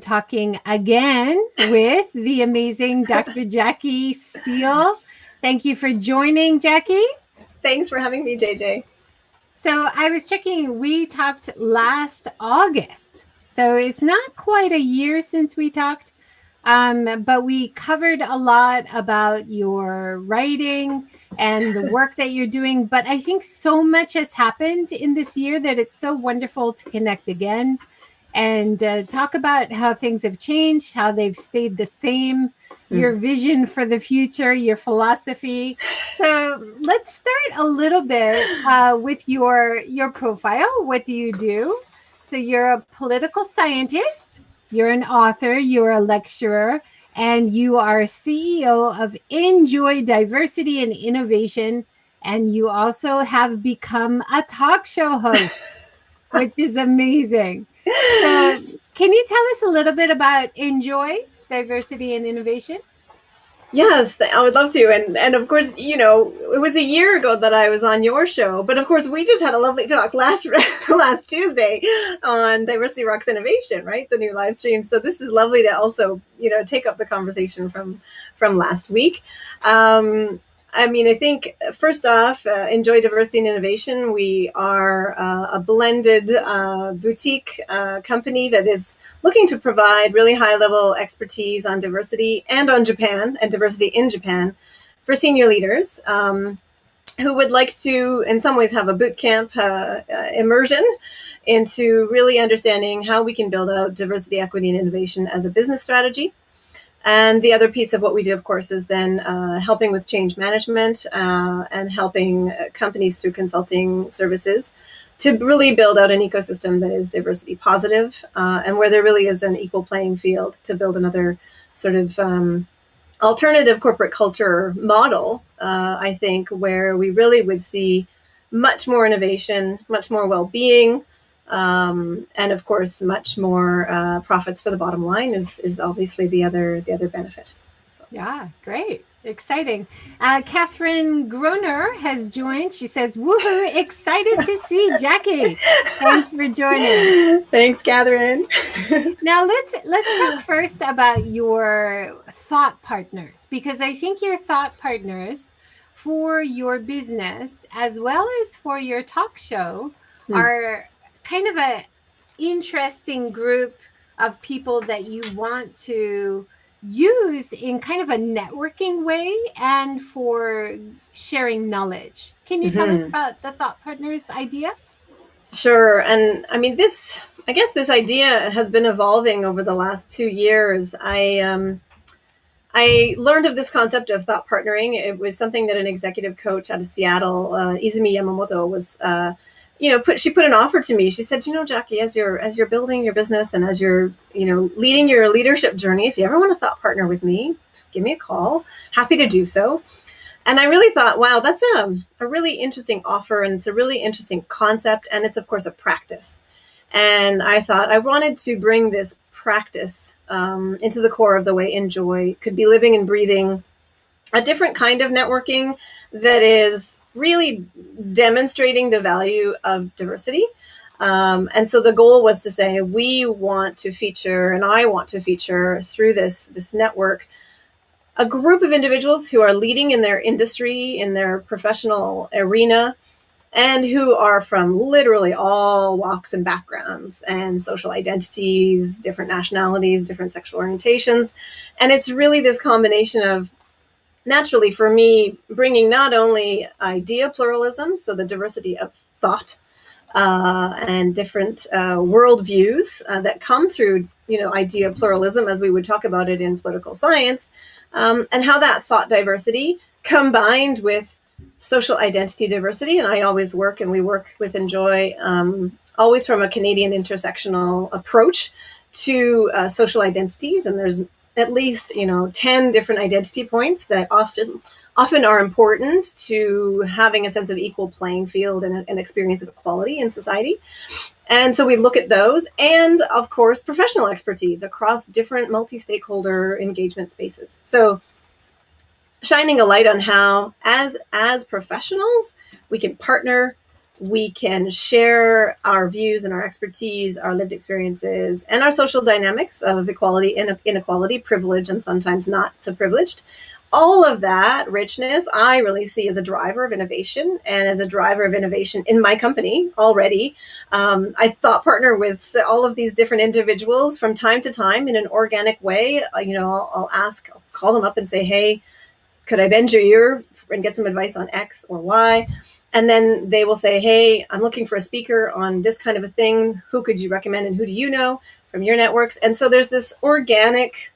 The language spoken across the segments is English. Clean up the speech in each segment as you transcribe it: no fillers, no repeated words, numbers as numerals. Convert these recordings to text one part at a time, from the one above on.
Talking again with the amazing Dr. Jackie Steele. Thank you for joining, Jackie. Thanks for having me, JJ. So I was checking, we talked last August. So it's not quite a year since we talked, but we covered a lot about your writing and the work that you're doing. But I think so much has happened in this year that it's so wonderful to connect again and talk about how things have changed, how they've stayed the same, your vision for the future, your philosophy. So let's start a little bit with your profile. What do you do? So you're a political scientist, you're an author, you're a lecturer, and you are CEO of Enjoy Diversity and Innovation. And you also have become a talk show host, which is amazing. So, can you tell us a little bit about Enjoy Diversity and Innovation? Yes, I would love to. And of course, it was a year ago that I was on your show, but of course, we just had a lovely talk last last Tuesday on Diversity Rocks Innovation, right? The new live stream. So this is lovely to also, take up the conversation from last week. I think first off, Enjoy Diversity and Innovation. We are a blended boutique company that is looking to provide really high-level expertise on diversity and on Japan and diversity in Japan for senior leaders who would like to, in some ways, have a boot camp immersion into really understanding how we can build out diversity, equity, and innovation as a business strategy. And the other piece of what we do, of course, is then helping with change management and helping companies through consulting services to really build out an ecosystem that is diversity positive and where there really is an equal playing field to build another sort of alternative corporate culture model, I think, where we really would see much more innovation, much more well-being, and of course, much more profits for the bottom line is obviously the other benefit. So. Yeah, great. Exciting. Catherine Groner has joined. She says, woohoo, excited to see Jackie. Thanks for joining. Thanks, Catherine. Now let's talk first about your thought partners, because I think your thought partners for your business as well as for your talk show are kind of a interesting group of people that you want to use in kind of a networking way and for sharing knowledge. Can you tell us about the thought partners idea? Sure. And I guess this idea has been evolving over the last 2 years. I learned of this concept of thought partnering. It was something that an executive coach out of Seattle, Izumi Yamamoto, was, she put an offer to me. She said, Jackie, as you're building your business and as you're, leading your leadership journey, if you ever want to thought partner with me, just give me a call. Happy to do so. And I really thought, wow, that's a really interesting offer, and it's a really interesting concept, and it's, of course, a practice. And I thought I wanted to bring this practice into the core of the way Enjoy could be living and breathing a different kind of networking that is really demonstrating the value of diversity. And so the goal was to say, we want to feature, and I want to feature through this network, a group of individuals who are leading in their industry, in their professional arena, and who are from literally all walks and backgrounds and social identities, different nationalities, different sexual orientations. And it's really this combination of, naturally for me, bringing not only idea pluralism, so the diversity of thought, and different worldviews that come through, idea pluralism, as we would talk about it in political science, and how that thought diversity combined with social identity diversity. And I always work, and we work with Enjoy, always from a Canadian intersectional approach to social identities. And there's at least, 10 different identity points that often are important to having a sense of equal playing field and an experience of equality in society. And so we look at those, and of course, professional expertise across different multi-stakeholder engagement spaces. So shining a light on how, as professionals, we can partner we can share our views and our expertise, our lived experiences, and our social dynamics of equality and inequality, privilege, and sometimes not so privileged. All of that richness I really see as a driver of innovation and as a driver of innovation in my company already. I thought partner with all of these different individuals from time to time in an organic way. I'll call them up and say, hey, could I bend your ear and get some advice on X or Y? And then they will say, hey, I'm looking for a speaker on this kind of a thing. Who could you recommend and who do you know from your networks? And so there's this organic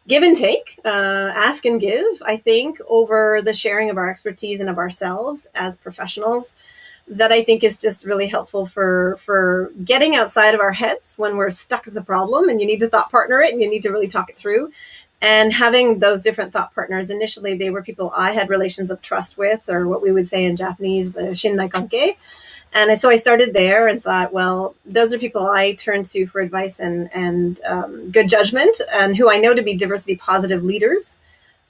give and take, ask and give, I think, over the sharing of our expertise and of ourselves as professionals, that I think is just really helpful for getting outside of our heads when we're stuck with a problem and you need to thought partner it and you need to really talk it through. And having those different thought partners, initially they were people I had relations of trust with, or what we would say in Japanese, the shinnai kankei. And so I started there and thought, well, those are people I turn to for advice and good judgment, and who I know to be diversity positive leaders.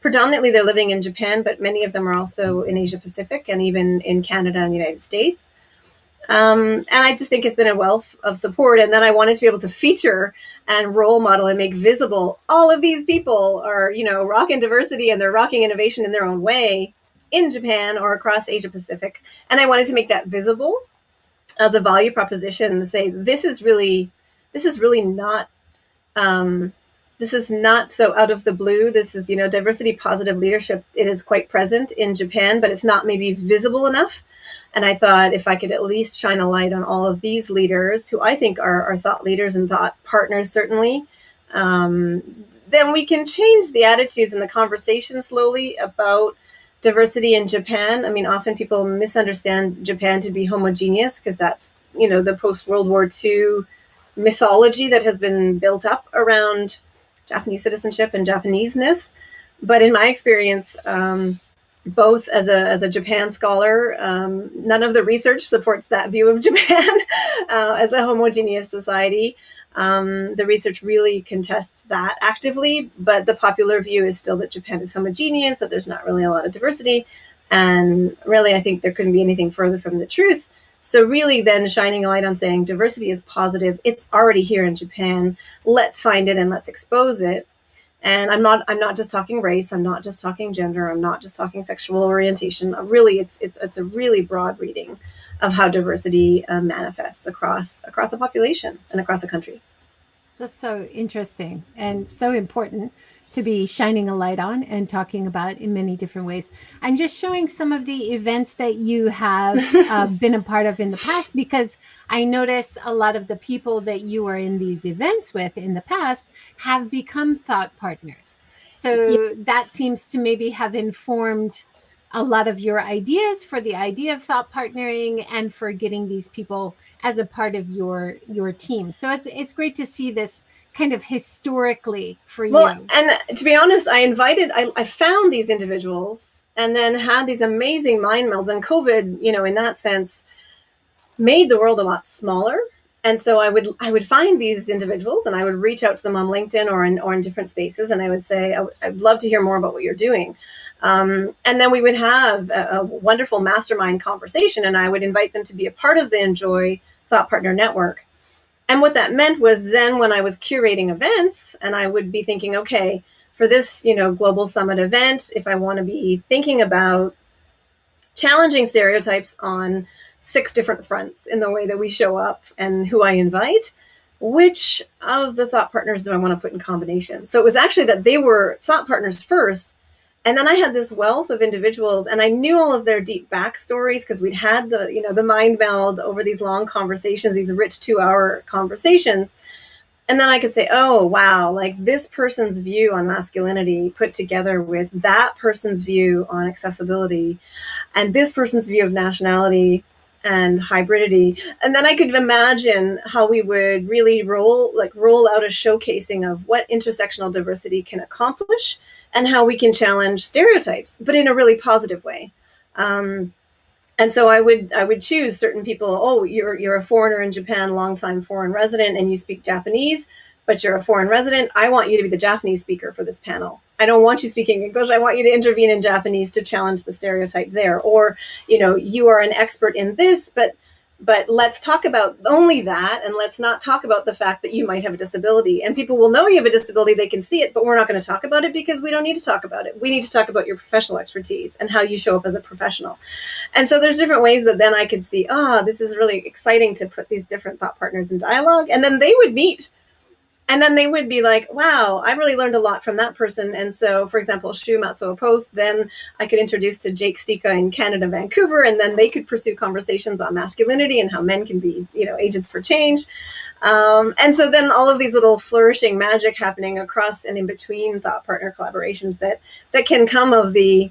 Predominantly they're living in Japan, but many of them are also in Asia Pacific and even in Canada and the United States. And I just think it's been a wealth of support. And then I wanted to be able to feature and role model and make visible all of these people are, rocking diversity and they're rocking innovation in their own way in Japan or across Asia Pacific. And I wanted to make that visible as a value proposition and say, this is really not, this is not so out of the blue. This is, diversity positive leadership. It is quite present in Japan, but it's not maybe visible enough. And I thought if I could at least shine a light on all of these leaders, who I think are thought leaders and thought partners, certainly, then we can change the attitudes and the conversation slowly about diversity in Japan. I mean, often people misunderstand Japan to be homogeneous because that's, the post-World War II mythology that has been built up around Japanese citizenship and Japaneseness. But in my experience, both as a Japan scholar, none of the research supports that view of Japan as a homogeneous society. The research really contests that actively, but the popular view is still that Japan is homogeneous, that there's not really a lot of diversity. And really, I think there couldn't be anything further from the truth. So really then shining a light on saying diversity is positive. It's already here in Japan. Let's find it and let's expose it. And I'm not just talking race. I'm not just talking gender. I'm not just talking sexual orientation. Really, it's a really broad reading of how diversity manifests across a population and across a country. That's so interesting and so important to be shining a light on and talking about in many different ways. I'm just showing some of the events that you have been a part of in the past, because I notice a lot of the people that you are in these events with in the past have become thought partners. So that Yes. seems to maybe have informed a lot of your ideas for the idea of thought partnering and for getting these people as a part of your team. So it's great to see this kind of historically for Well, you. and to be honest, I found these individuals and then had these amazing mind melds. And COVID, in that sense, made the world a lot smaller. And so I would find these individuals and I would reach out to them on LinkedIn or in different spaces, and I would say, I'd love to hear more about what you're doing. And then we would have a wonderful mastermind conversation, and I would invite them to be a part of the Enjoy Thought Partner Network. And what that meant was then when I was curating events, and I would be thinking, okay, for this, global summit event, if I want to be thinking about challenging stereotypes on 6 different fronts in the way that we show up and who I invite, which of the thought partners do I want to put in combination? So it was actually that they were thought partners first. And then I had this wealth of individuals, and I knew all of their deep backstories because we'd had the mind meld over these long conversations, these rich 2-hour conversations. And then I could say, oh, wow, like this person's view on masculinity put together with that person's view on accessibility and this person's view of nationality and hybridity. And then I could imagine how we would really roll out a showcasing of what intersectional diversity can accomplish and how we can challenge stereotypes, but in a really positive way. And so I would choose certain people. Oh, you're a foreigner in Japan, longtime foreign resident, and you speak Japanese. but you're a foreign resident. I want you to be the Japanese speaker for this panel. I don't want you speaking English. I want you to intervene in Japanese to challenge the stereotype there. Or, you are an expert in this, but let's talk about only that, and let's not talk about the fact that you might have a disability. And people will know you have a disability, they can see it, but we're not going to talk about it because we don't need to talk about it. We need to talk about your professional expertise and how you show up as a professional. And so there's different ways that then I could see, this is really exciting to put these different thought partners in dialogue. And then they would meet. And then they would be like, wow, I really learned a lot from that person. And so, for example, Shu Matsuo Post, then I could introduce to Jake Stika in Canada, Vancouver, and then they could pursue conversations on masculinity and how men can be, agents for change. And so then all of these little flourishing magic happening across and in between thought partner collaborations that can come of the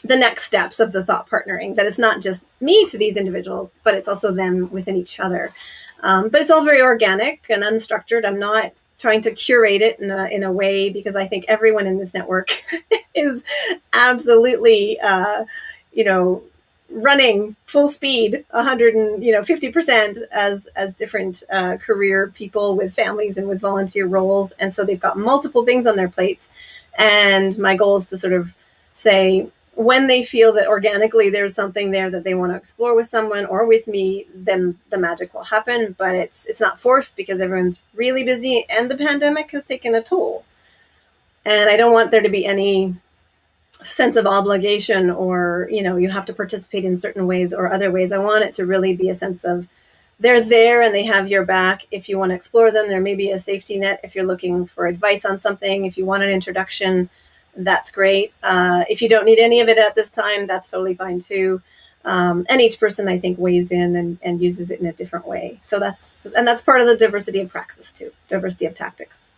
next steps of the thought partnering, that it's not just me to these individuals, but it's also them within each other. But it's all very organic and unstructured. I'm not trying to curate it in a way, because I think everyone in this network is absolutely, running full speed, 150% as different career people with families and with volunteer roles. And so they've got multiple things on their plates. And my goal is to sort of say, when they feel that organically there's something there that they want to explore with someone or with me, then the magic will happen. But it's not forced, because everyone's really busy and the pandemic has taken a toll. And I don't want there to be any sense of obligation or, you have to participate in certain ways or other ways. I want it to really be a sense of they're there and they have your back. If you want to explore them, there may be a safety net. If you're looking for advice on something, if you want an introduction, that's great. If you don't need any of it at this time, that's totally fine too. And each person, I think, weighs in and uses it in a different way. So that's part of the diversity of praxis too, diversity of tactics.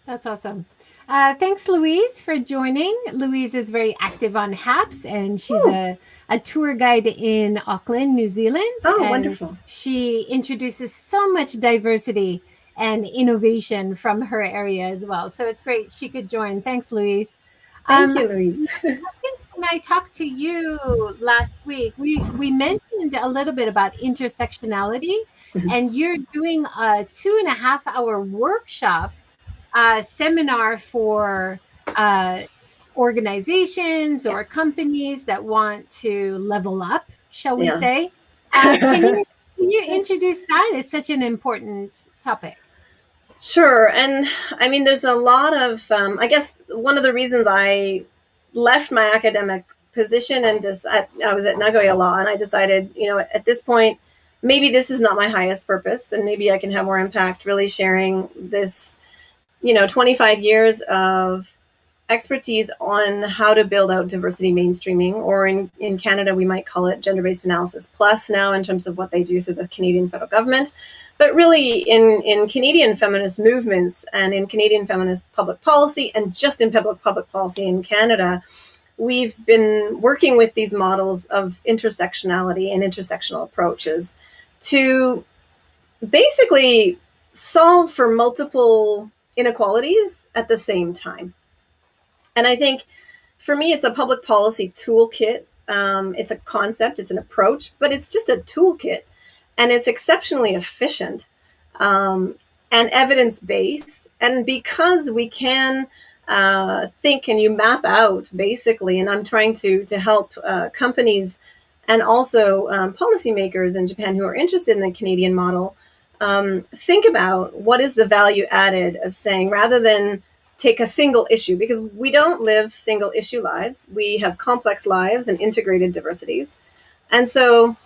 That's awesome. Thanks, Louise, for joining. Louise is very active on HAPS, and she's a tour guide in Auckland, New Zealand. Oh, and wonderful. She introduces so much diversity and innovation from her area as well. So it's great she could join. Thanks, Louise. Thank you, Louise. I think when I talked to you last week, we mentioned a little bit about intersectionality, and you're doing a 2.5-hour workshop seminar for organizations or companies that want to level up, shall we say? Can you introduce that? It's such an important topic. Sure. And I mean, there's a lot of, I guess one of the reasons I left my academic position and I was at Nagoya Law, and I decided, at this point, maybe this is not my highest purpose, and maybe I can have more impact really sharing this, 25 years of expertise on how to build out diversity mainstreaming, or in Canada, we might call it gender-based analysis plus now in terms of what they do through the Canadian federal government. But really in Canadian feminist movements and in Canadian feminist public policy, and just in public policy in Canada, we've been working with these models of intersectionality and intersectional approaches to basically solve for multiple inequalities at the same time. And I think for me, it's a public policy toolkit. It's a concept, it's an approach, but it's just a toolkit. And it's exceptionally efficient and evidence-based. And because we can think and you map out basically, and I'm trying to help companies and also policymakers in Japan who are interested in the Canadian model, think about what is the value added of saying, rather than take a single issue, because we don't live single issue lives. We have complex lives and integrated diversities. And so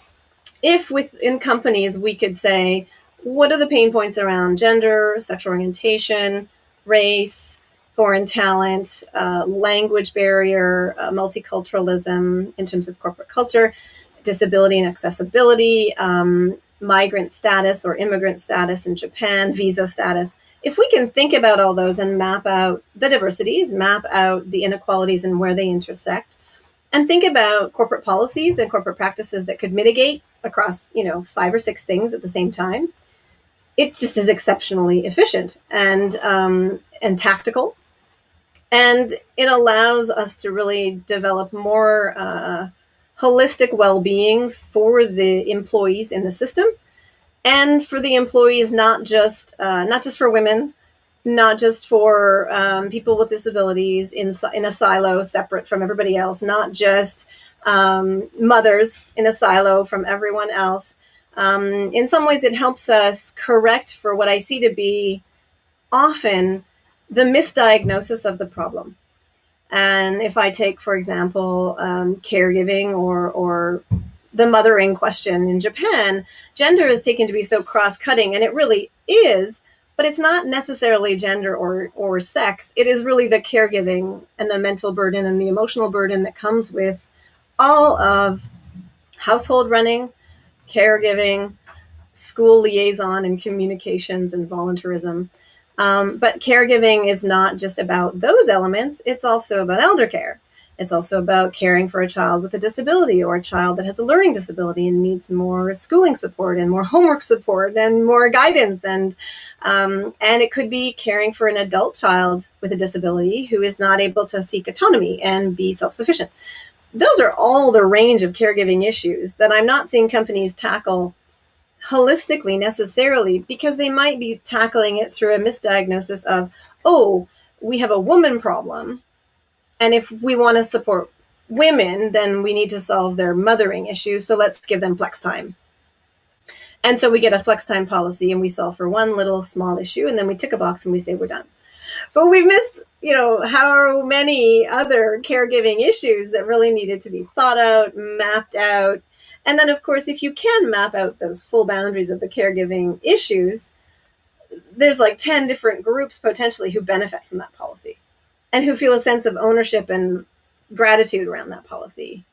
if within companies we could say, what are the pain points around gender, sexual orientation, race, foreign talent, language barrier, multiculturalism in terms of corporate culture, disability and accessibility, migrant status or immigrant status in Japan, visa status. If we can think about all those and map out the diversities, map out the inequalities and where they intersect, and think about corporate policies and corporate practices that could mitigate across, 5 or 6 things at the same time, it just is exceptionally efficient and tactical. And it allows us to really develop more holistic well-being for the employees in the system, and for the employees, not just for women, not just for people with disabilities in a silo separate from everybody else, not just mothers in a silo from everyone else. In some ways, it helps us correct for what I see to be often the misdiagnosis of the problem. And if I take, for example, caregiving or the mothering question in Japan, gender is taken to be so cross-cutting, and it really is, but it's not necessarily gender or sex. It is really the caregiving and the mental burden and the emotional burden that comes with all of household running, caregiving, school liaison and communications and volunteerism. But caregiving is not just about those elements, it's also about elder care. It's also about caring for a child with a disability or a child that has a learning disability and needs more schooling support and more homework support and more guidance. And it could be caring for an adult child with a disability who is not able to seek autonomy and be self-sufficient. Those are all the range of caregiving issues that I'm not seeing companies tackle holistically necessarily, because they might be tackling it through a misdiagnosis of, oh, we have a woman problem, and if we want to support women, then we need to solve their mothering issues, so let's give them flex time. And so we get a flex time policy and we solve for one little small issue, and then we tick a box and we say we're done. But we've missed, how many other caregiving issues that really needed to be thought out, mapped out. And then, of course, if you can map out those full boundaries of the caregiving issues, there's like 10 different groups potentially who benefit from that policy and who feel a sense of ownership and gratitude around that policy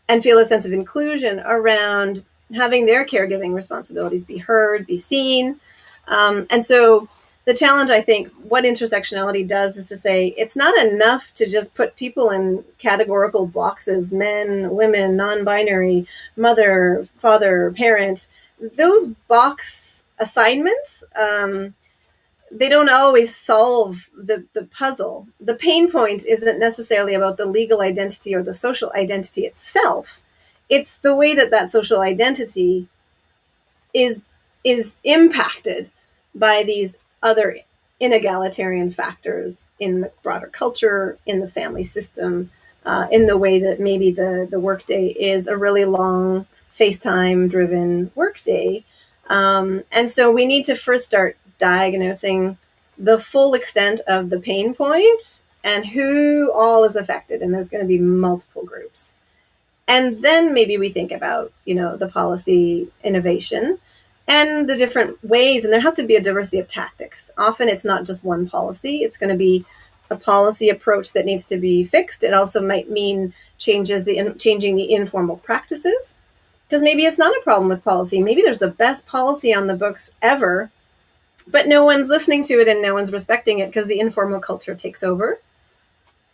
and feel a sense of inclusion around having their caregiving responsibilities be heard, be seen. And so the challenge, I think, what intersectionality does is to say it's not enough to just put people in categorical boxes: men, women, non-binary, mother, father, parent. Those box assignments, they don't always solve the puzzle. The pain point isn't necessarily about the legal identity or the social identity itself. It's the way that that social identity is impacted by these other inegalitarian factors in the broader culture, in the family system, in the way that maybe the workday is a really long FaceTime driven workday. And so we need to first start diagnosing the full extent of the pain point and who all is affected. And there's going to be multiple groups. And then maybe we think about, the policy innovation and the different ways. And there has to be a diversity of tactics. Often it's not just one policy. It's going to be a policy approach that needs to be fixed. It also might mean changing the informal practices, because maybe it's not a problem with policy. Maybe there's the best policy on the books ever, but no one's listening to it and no one's respecting it because the informal culture takes over.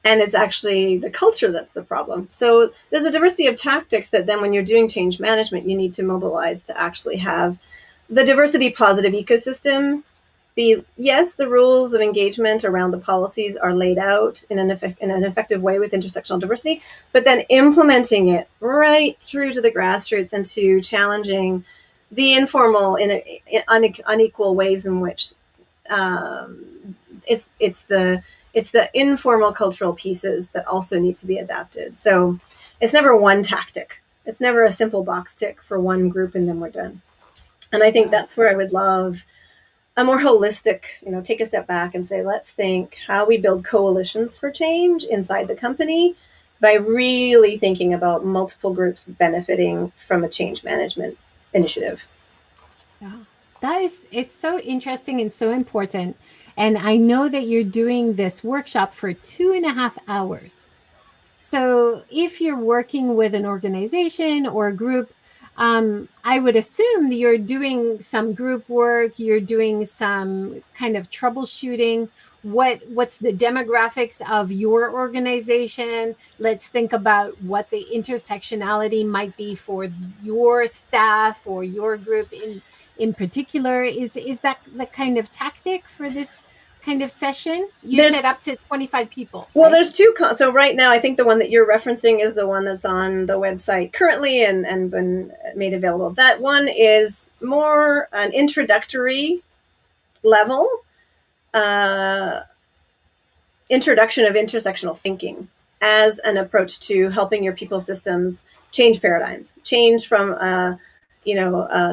And it's actually the culture that's the problem. So there's a diversity of tactics that then when you're doing change management, you need to mobilize to actually have the diversity positive ecosystem be, yes, the rules of engagement around the policies are laid out in an effective way with intersectional diversity, but then implementing it right through to the grassroots and to challenging the informal in unequal ways in which it's the informal cultural pieces that also need to be adapted. So it's never one tactic. It's never a simple box tick for one group and then we're done. And I think that's where I would love a more holistic, take a step back and say, let's think how we build coalitions for change inside the company by really thinking about multiple groups benefiting from a change management initiative. Yeah. It's so interesting and so important. And I know that you're doing this workshop for 2.5 hours. So if you're working with an organization or a group, I would assume that you're doing some group work, you're doing some kind of troubleshooting. What's the demographics of your organization? Let's think about what the intersectionality might be for your staff or your group in particular. Is that the kind of tactic for this kind of session? You said up to 25 people. Well, right? There's two. So right now, I think the one that you're referencing is the one that's on the website currently and been made available. That one is more an introductory level. uh, introduction of intersectional thinking as an approach to helping your people systems change paradigms, change from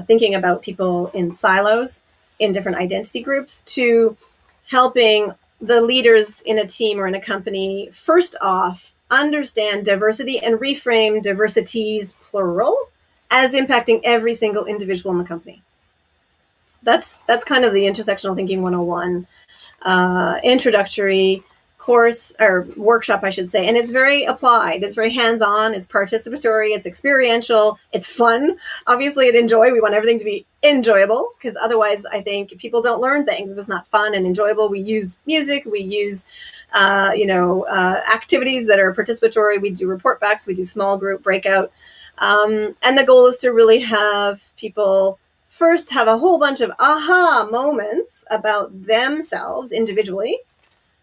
thinking about people in silos, in different identity groups, to helping the leaders in a team or in a company first off understand diversity and reframe diversities plural as impacting every single individual in the company. That's kind of the intersectional thinking 101 introductory course or workshop, I should say. And it's very applied. It's very hands-on. It's participatory. It's experiential. It's fun. Obviously, we want everything to be enjoyable, because otherwise, I think people don't learn things if it's not fun and enjoyable. We use music. We use, activities that are participatory. We do report backs. We do small group breakout. And the goal is to really have people first have a whole bunch of aha moments about themselves individually,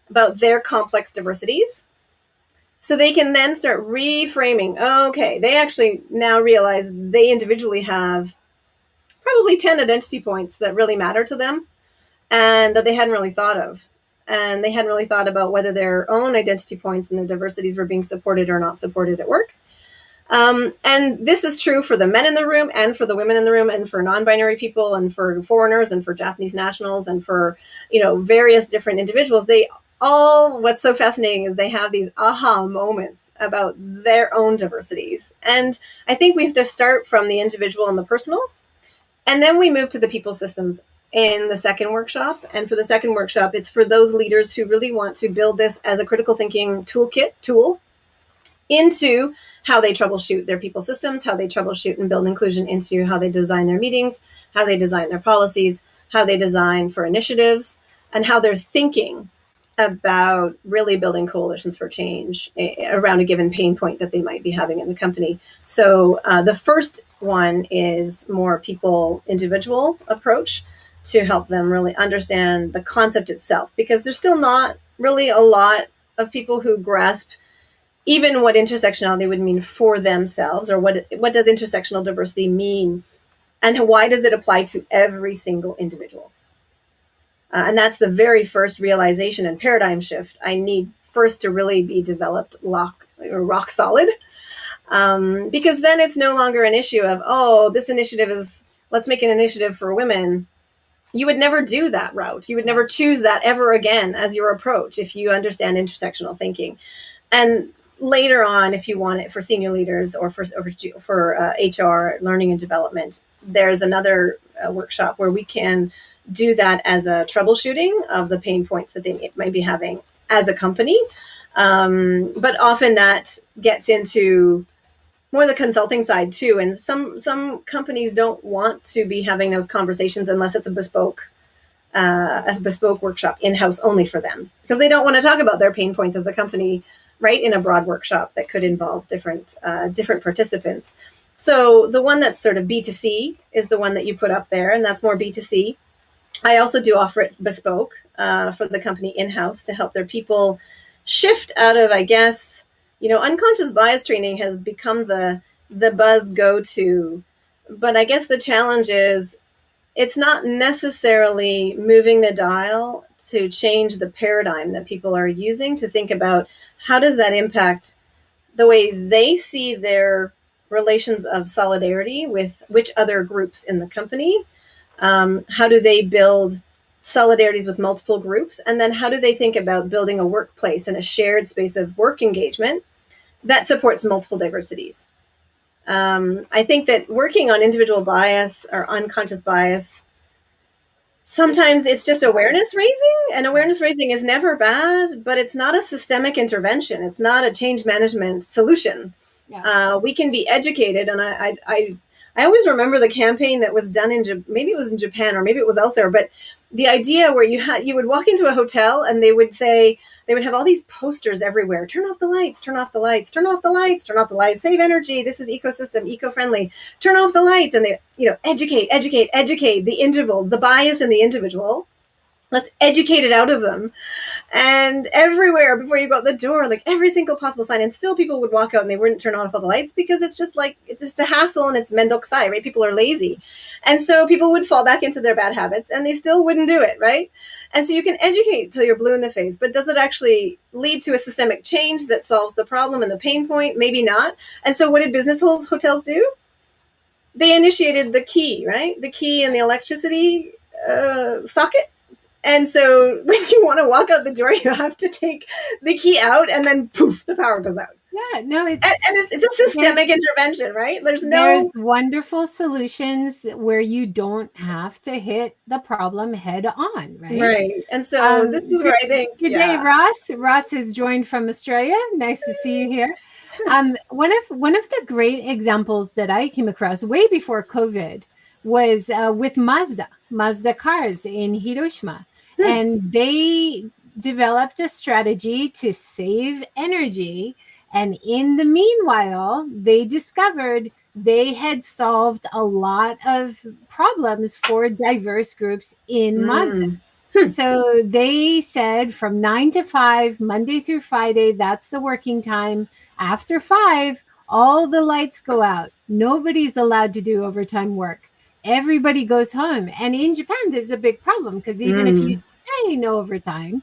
about their complex diversities, so they can then start reframing. Okay, they actually now realize they individually have probably 10 identity points that really matter to them and that they hadn't really thought of. And they hadn't really thought about whether their own identity points and their diversities were being supported or not supported at work. And this is true for the men in the room and for the women in the room and for non-binary people and for foreigners and for Japanese nationals and for, various different individuals. What's so fascinating is they have these aha moments about their own diversities. And I think we have to start from the individual and the personal. And then we move to the people systems in the second workshop. And for the second workshop, it's for those leaders who really want to build this as a critical thinking tool into how they troubleshoot their people systems, how they troubleshoot and build inclusion into how they design their meetings, how they design their policies, how they design for initiatives, and how they're thinking about really building coalitions for change around a given pain point that they might be having in the company. So the first one is more people individual approach to help them really understand the concept itself, because there's still not really a lot of people who grasp even what intersectionality would mean for themselves, or what does intersectional diversity mean, and why does it apply to every single individual. And that's the very first realization and paradigm shift I need first to really be developed rock solid. Because then it's no longer an issue of, this initiative is, let's make an initiative for women. You would never do that route. You would never choose that ever again as your approach if you understand intersectional thinking. And later on, if you want it for senior leaders or for HR, learning and development, there's another workshop where we can do that as a troubleshooting of the pain points that they might be having as a company. But often that gets into more the consulting side too. And some companies don't want to be having those conversations unless it's a bespoke workshop in-house only for them, because they don't want to talk about their pain points as a company, right, in a broad workshop that could involve different participants. So the one that's sort of B2C is the one that you put up there, and that's more B2C. I also do offer it bespoke for the company in-house to help their people shift out of, I guess, unconscious bias training has become the buzz go-to. But I guess the challenge is it's not necessarily moving the dial to change the paradigm that people are using to think about how does that impact the way they see their relations of solidarity with which other groups in the company. How do they build solidarities with multiple groups? And then how do they think about building a workplace and a shared space of work engagement that supports multiple diversities? I think that working on individual bias or unconscious bias, sometimes it's just awareness raising, and awareness raising is never bad, but it's not a systemic intervention. It's not a change management solution. Yeah. We can be educated, and I always remember the campaign that was done maybe it was in Japan or maybe it was elsewhere, but the idea where you would walk into a hotel and they would have all these posters everywhere. Turn off the lights, turn off the lights, turn off the lights, turn off the lights, save energy. This is ecosystem, eco-friendly. Turn off the lights. And they, educate the individual, the bias in the individual. Let's educate it out of them. And everywhere before you go out the door, like every single possible sign. And still people would walk out and they wouldn't turn off all the lights because it's just like, it's just a hassle and it's mendokusai, right? People are lazy. And so people would fall back into their bad habits and they still wouldn't do it, right? And so you can educate till you're blue in the face, but does it actually lead to a systemic change that solves the problem and the pain point? Maybe not. And so what did business hotels do? They initiated the key, right? The key in the electricity socket. And so when you want to walk out the door, you have to take the key out and then poof, the power goes out. Yeah, no, And it's a systemic intervention, right? There's wonderful solutions where you don't have to hit the problem head on, right? Right. And so this is where I think, Good day, Ross. Ross has joined from Australia. Nice to see you here. One of the great examples that I came across way before COVID was with Mazda cars in Hiroshima, and they developed a strategy to save energy. And in the meanwhile, they discovered they had solved a lot of problems for diverse groups in Mazda. So they said from 9 to 5, Monday through Friday, that's the working time. After 5, all the lights go out. Nobody's allowed to do overtime work. Everybody goes home. And in Japan, there's a big problem because even if you say no overtime,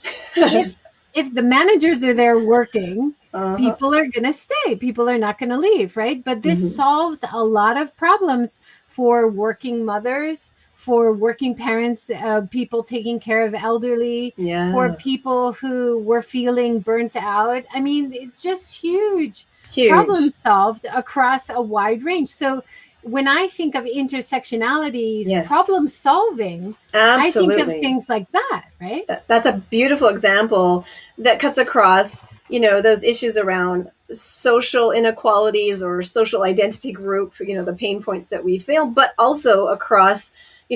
if the managers are there working, people are going to stay. People are not going to leave, right? But this solved a lot of problems for working mothers, for working parents, people taking care of elderly, for people who were feeling burnt out. I mean, it's just huge. Problem solved across a wide range. So when I think of intersectionalities, problem solving, I think of things like that, right? That's a beautiful example that cuts across, those issues around social inequalities or social identity group, the pain points that we feel, but also across,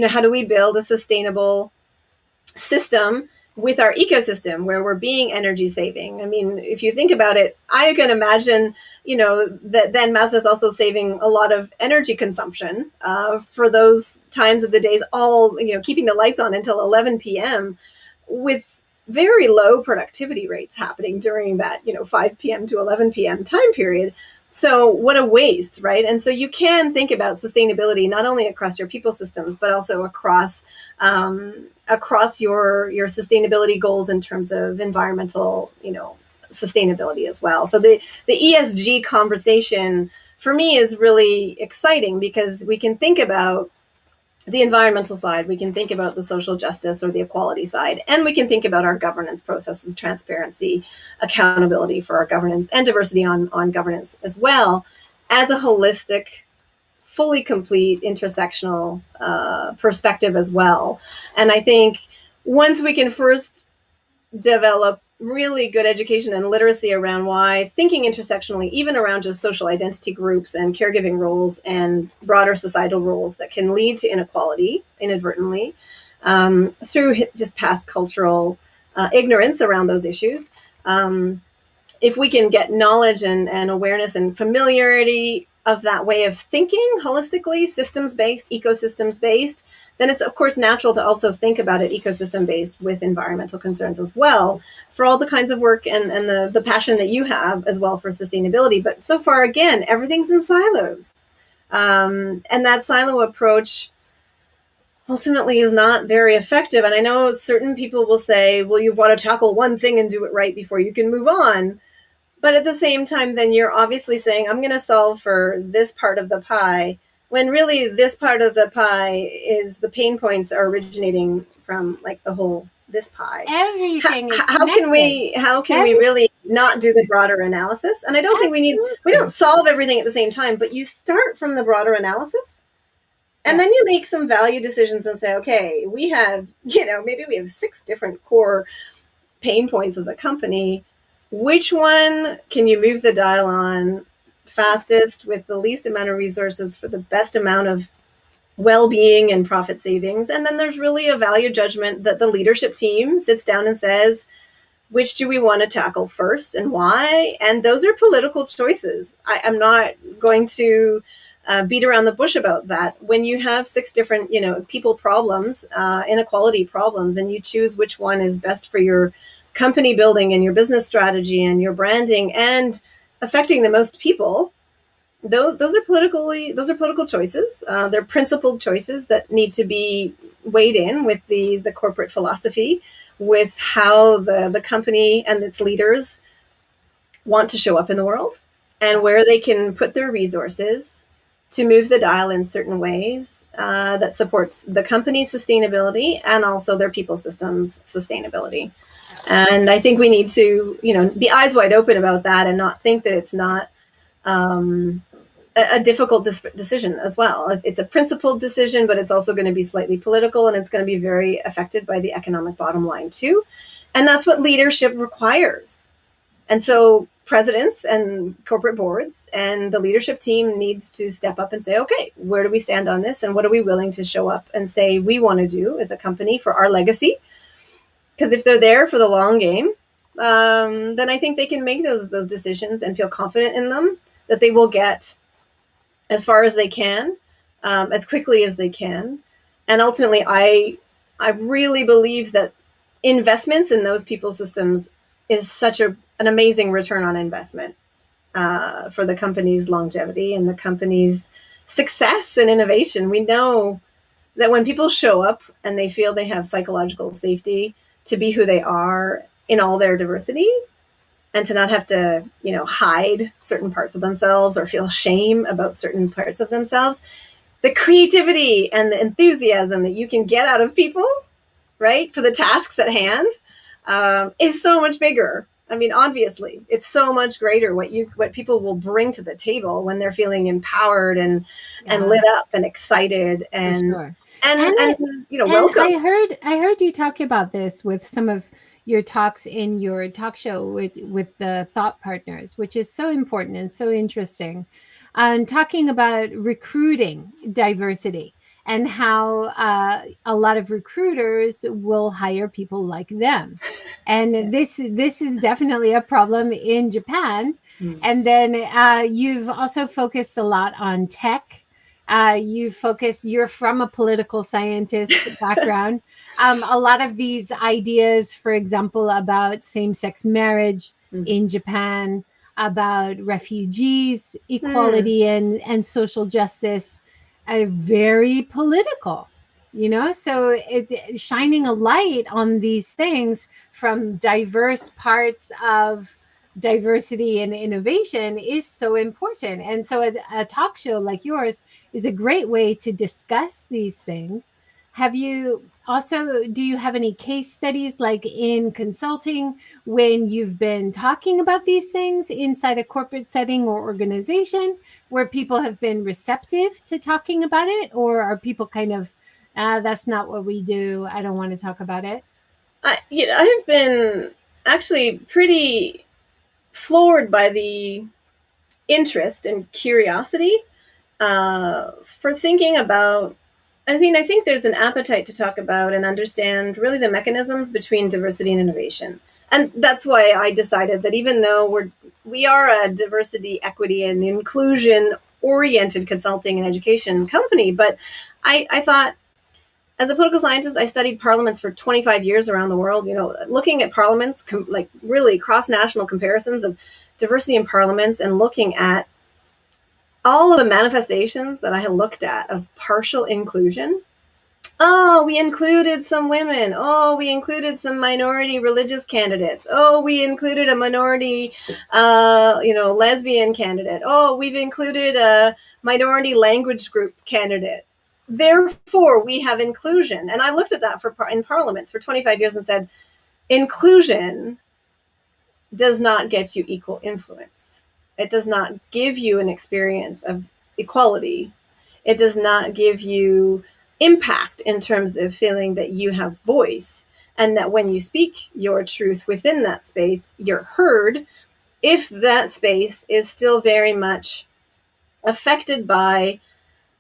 how do we build a sustainable system with our ecosystem where we're being energy saving. I mean, if you think about it, I can imagine, that then Mazda is also saving a lot of energy consumption for those times of the days, all, keeping the lights on until 11 p.m. with very low productivity rates happening during that, 5 p.m. to 11 p.m. time period. So what a waste, right? And so you can think about sustainability not only across your people systems, but also across your sustainability goals in terms of environmental, sustainability as well. So the ESG conversation for me is really exciting because we can think about the environmental side, we can think about the social justice or the equality side, and we can think about our governance processes, transparency, accountability for our governance, and diversity on governance as well, as a holistic, fully complete, intersectional perspective as well. And I think once we can first develop really good education and literacy around why thinking intersectionally, even around just social identity groups and caregiving roles and broader societal roles that can lead to inequality inadvertently through just past cultural ignorance around those issues. If we can get knowledge and awareness and familiarity of that way of thinking holistically, systems-based, ecosystems-based, then it's of course natural to also think about it ecosystem-based with environmental concerns as well, for all the kinds of work and the passion that you have as well for sustainability. But so far, again, everything's in silos. And that silo approach ultimately is not very effective. And I know certain people will say, well, you want to tackle one thing and do it right before you can move on. But at the same time, then you're obviously saying, I'm going to solve for this part of the pie, when really this part of the pie is the pain points are originating from like the whole this pie. Everything is how can we really not do the broader analysis? And I don't think we don't solve everything at the same time, but you start from the broader analysis. And then you make some value decisions and say, okay, we have, maybe we have 6 different core pain points as a company. Which one can you move the dial on fastest with the least amount of resources for the best amount of well-being and profit savings? And then there's really a value judgment that the leadership team sits down and says, which do we want to tackle first and why? And those are political choices. I'm not going to beat around the bush about that. When you have 6 different, people problems, inequality problems, and you choose which one is best for your company building and your business strategy and your branding and affecting the most people, those are political choices. They're principled choices that need to be weighed in with the corporate philosophy, with how the company and its leaders want to show up in the world, and where they can put their resources to move the dial in certain ways that supports the company's sustainability and also their people systems sustainability. And I think we need to, be eyes wide open about that and not think that it's not a difficult decision as well. It's a principled decision, but it's also going to be slightly political, and it's going to be very affected by the economic bottom line too. And that's what leadership requires. And so presidents and corporate boards and the leadership team needs to step up and say, okay, where do we stand on this? And what are we willing to show up and say we want to do as a company for our legacy? Because if they're there for the long game, then I think they can make those decisions and feel confident in them, that they will get as far as they can, as quickly as they can. And ultimately, I really believe that investments in those people systems is such an amazing return on investment for the company's longevity and the company's success and innovation. We know that when people show up and they feel they have psychological safety to be who they are in all their diversity, and to not have to, hide certain parts of themselves or feel shame about certain parts of themselves, the creativity and the enthusiasm that you can get out of people, right, for the tasks at hand, is so much bigger. I mean, obviously, it's so much greater what people will bring to the table when they're feeling empowered and lit up and excited and sure. and welcome. I heard you talk about this with some of your talks in your talk show with the thought partners, which is so important and so interesting. And talking about recruiting diversity and how a lot of recruiters will hire people like them, and Yeah. this is definitely a problem in Japan. And then you've also focused a lot on tech. You're from a political scientist background. A lot of these ideas, for example, about same-sex marriage in Japan, about refugees, equality, and social justice, are very political. So shining a light on these things from diverse parts of diversity and innovation is so important. And so a talk show like yours is a great way to discuss these things. Do you have any case studies, like in consulting, when you've been talking about these things inside a corporate setting or organization, where people have been receptive to talking about it? Or are people kind of, that's not what we do, I don't want to talk about it? I've been actually pretty floored by the interest and curiosity for thinking about. I think there's an appetite to talk about and understand really the mechanisms between diversity and innovation. And that's why I decided that even though we are a diversity, equity, and inclusion oriented consulting and education company, but I thought, as a political scientist, I studied parliaments for 25 years around the world, looking at parliaments, like really cross-national comparisons of diversity in parliaments, and looking at all of the manifestations that I had looked at of partial inclusion. Oh, we included some women. Oh, we included some minority religious candidates. Oh, we included a minority, lesbian candidate. Oh, we've included a minority language group candidate. Therefore, we have inclusion. And I looked at that in parliaments for 25 years and said, inclusion does not get you equal influence. It does not give you an experience of equality. It does not give you impact in terms of feeling that you have voice, and that when you speak your truth within that space, you're heard, if that space is still very much affected by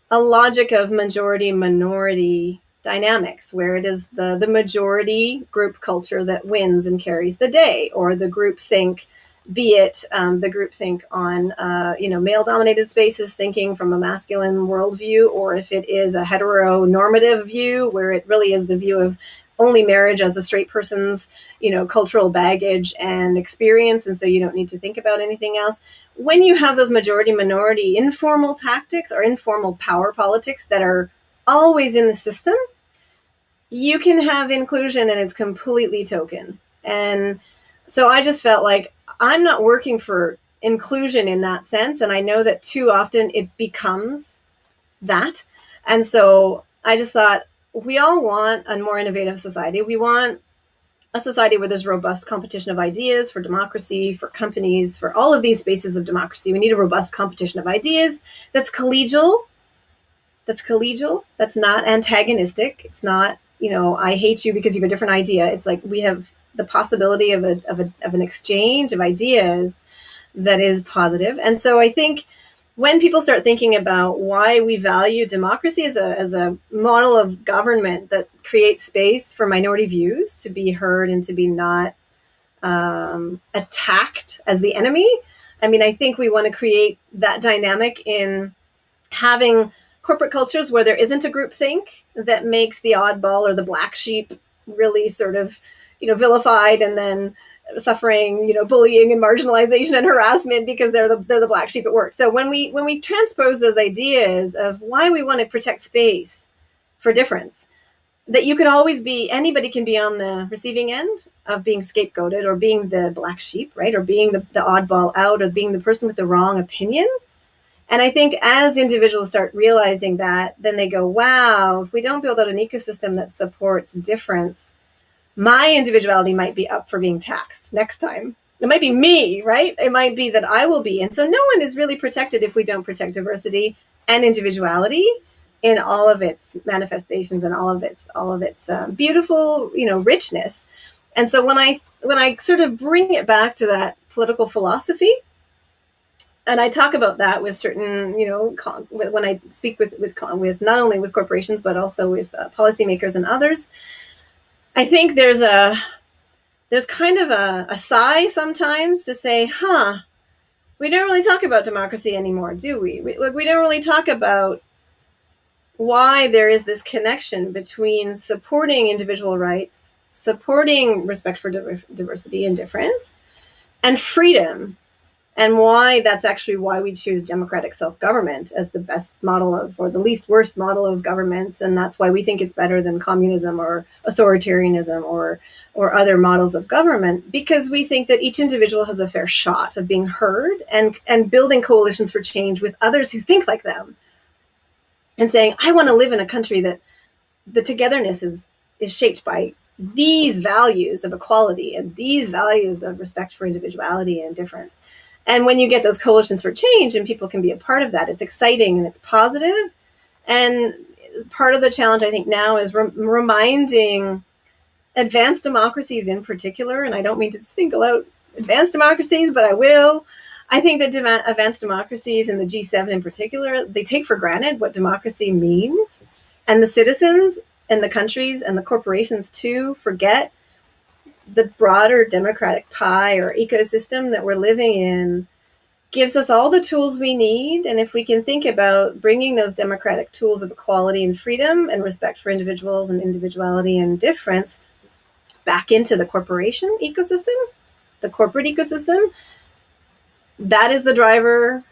a logic of majority-minority dynamics, where it is the majority group culture that wins and carries the day, or the group think, be it the group think on male-dominated spaces, thinking from a masculine worldview, or if it is a heteronormative view, where it really is the view of only marriage as a straight person's, cultural baggage and experience, and so you don't need to think about anything else. When you have those majority minority informal tactics or informal power politics that are always in the system, you can have inclusion and it's completely token. And so I just felt like I'm not working for inclusion in that sense, and I know that too often it becomes that. And so I just thought, we all want a more innovative society. We want a society where there's robust competition of ideas for democracy, for companies, for all of these spaces of democracy. We need a robust competition of ideas that's collegial, that's not antagonistic. It's not, I hate you because you have a different idea. It's like we have the possibility of an exchange of ideas that is positive. And so I think when people start thinking about why we value democracy as a model of government that creates space for minority views to be heard and to be not attacked as the enemy, I think we want to create that dynamic in having corporate cultures where there isn't a groupthink that makes the oddball or the black sheep really sort of, vilified and then suffering, bullying and marginalization and harassment because they're the black sheep at work. So when we transpose those ideas of why we want to protect space for difference, that you could always be, anybody can be on the receiving end of being scapegoated or being the black sheep, right? Or being the oddball out or being the person with the wrong opinion. And I think as individuals start realizing that, then they go, wow, if we don't build out an ecosystem that supports difference, my individuality might be up for being taxed next time. It might be me, right? It might be that I will be. And so no one is really protected if we don't protect diversity and individuality in all of its manifestations and all of its beautiful, richness. And so when I sort of bring it back to that political philosophy, and I talk about that with certain, when I speak with not only with corporations, but also with policymakers and others, I think there's kind of a sigh sometimes to say, we don't really talk about democracy anymore, do we? We don't really talk about why there is this connection between supporting individual rights, supporting respect for diversity and difference, and freedom. And why that's actually why we choose democratic self-government as the best model of, or the least worst model of government. And that's why we think it's better than communism or authoritarianism or other models of government, because we think that each individual has a fair shot of being heard and building coalitions for change with others who think like them. And saying, I want to live in a country that the togetherness is shaped by these values of equality and these values of respect for individuality and difference. And when you get those coalitions for change and people can be a part of that, it's exciting and it's positive. And part of the challenge, I think, now is reminding advanced democracies in particular, and I don't mean to single out advanced democracies, but I will. I think that advanced democracies and the G7 in particular, they take for granted what democracy means. And the citizens and the countries and the corporations too forget the broader democratic pie or ecosystem that we're living in gives us all the tools we need. And if we can think about bringing those democratic tools of equality and freedom and respect for individuals and individuality and difference back into the corporation ecosystem, the corporate ecosystem, that is the driver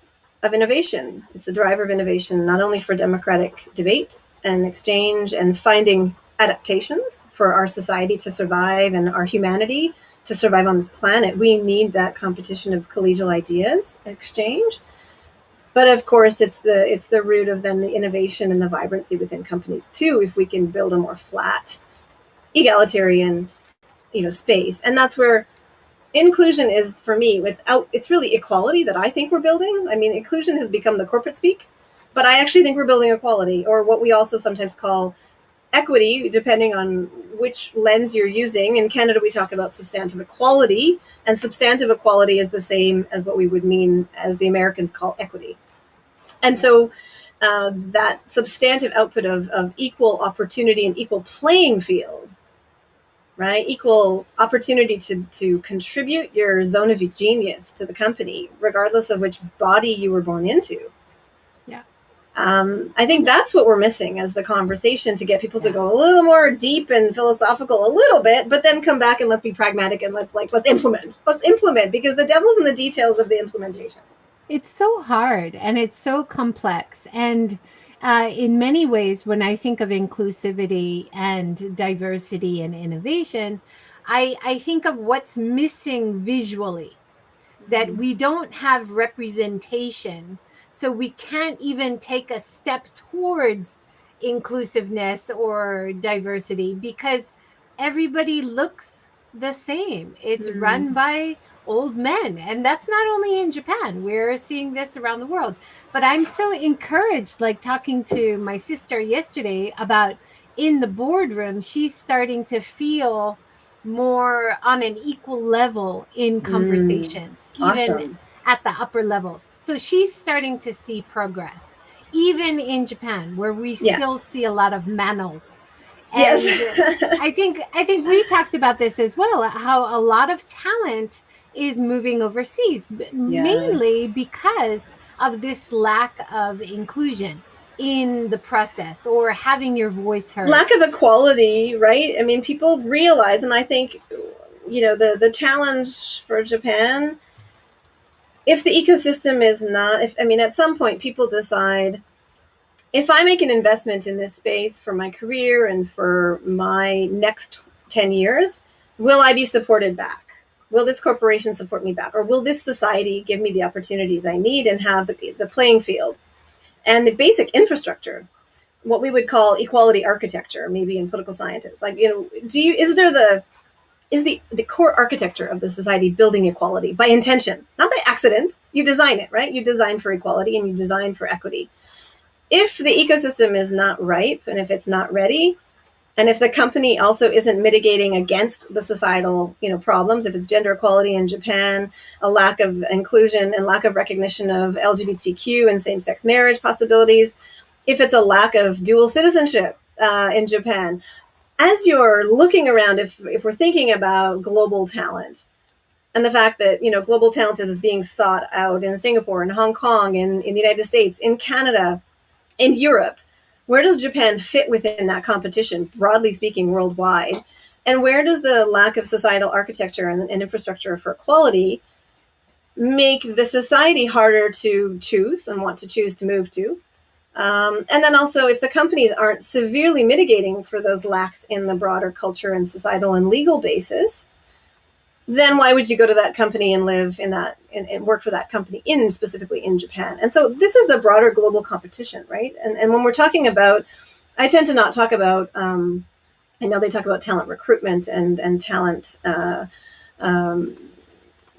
of innovation. It's the driver of innovation, not only for democratic debate and exchange and finding adaptations for our society to survive and our humanity to survive on this planet. We need that competition of collegial ideas exchange. But of course, it's the root of then the innovation and the vibrancy within companies too, if we can build a more flat, egalitarian, space. And that's where inclusion is, for me, it's really equality that I think we're building. Inclusion has become the corporate speak, but I actually think we're building equality, or what we also sometimes call equity, depending on which lens you're using. In Canada, we talk about substantive equality, and substantive equality is the same as what we would mean as the Americans call equity. And so that substantive output of equal opportunity and equal playing field, right? Equal opportunity to contribute your zone of genius to the company, regardless of which body you were born into. Yeah. I think that's what we're missing as the conversation, to get people to Yeah. go a little more deep and philosophical a little bit, but then come back and let's be pragmatic and let's implement. Let's implement, because the devil's in the details of the implementation. It's so hard and it's so complex. And in many ways, when I think of inclusivity and diversity and innovation, I think of what's missing visually, that we don't have representation. So we can't even take a step towards inclusiveness or diversity because everybody looks the same. It's run Mm. by old men. And that's not only in Japan, we're seeing this around the world. But I'm so encouraged, like talking to my sister yesterday about in the boardroom, she's starting to feel more on an equal level in Mm. conversations, even Awesome. at the upper levels. So she's starting to see progress, even in Japan, where we Yeah. still see a lot of manuals. Yes. And I think we talked about this as well, how a lot of talent is moving overseas, Yeah. mainly because of this lack of inclusion in the process or having your voice heard. Lack of equality, right? I mean, people realize, and I think, the challenge for Japan, if the ecosystem is not, if I mean, at some point people decide, if I make an investment in this space for my career and for my next 10 years, will I be supported back? Will this corporation support me back? Or will this society give me the opportunities I need and have the playing field and the basic infrastructure, what we would call equality architecture, maybe in political scientists? Like, is the core architecture of the society building equality by intention, not by accident? You design it, right? You design for equality and you design for equity. If the ecosystem is not ripe and if it's not ready, and if the company also isn't mitigating against the societal, problems, if it's gender equality in Japan, a lack of inclusion and lack of recognition of LGBTQ and same-sex marriage possibilities, if it's a lack of dual citizenship in Japan, as you're looking around, if we're thinking about global talent and the fact that global talent is being sought out in Singapore, in Hong Kong, in the United States, in Canada, in Europe, where does Japan fit within that competition, broadly speaking, worldwide? And where does the lack of societal architecture and infrastructure for equality make the society harder to choose and want to choose to move to? And then also, if the companies aren't severely mitigating for those lacks in the broader culture and societal and legal basis, then why would you go to that company and live in that and work for that company in specifically in Japan? And so this is the broader global competition, right? And when we're talking about, I tend to not talk about, I know they talk about talent recruitment and talent um,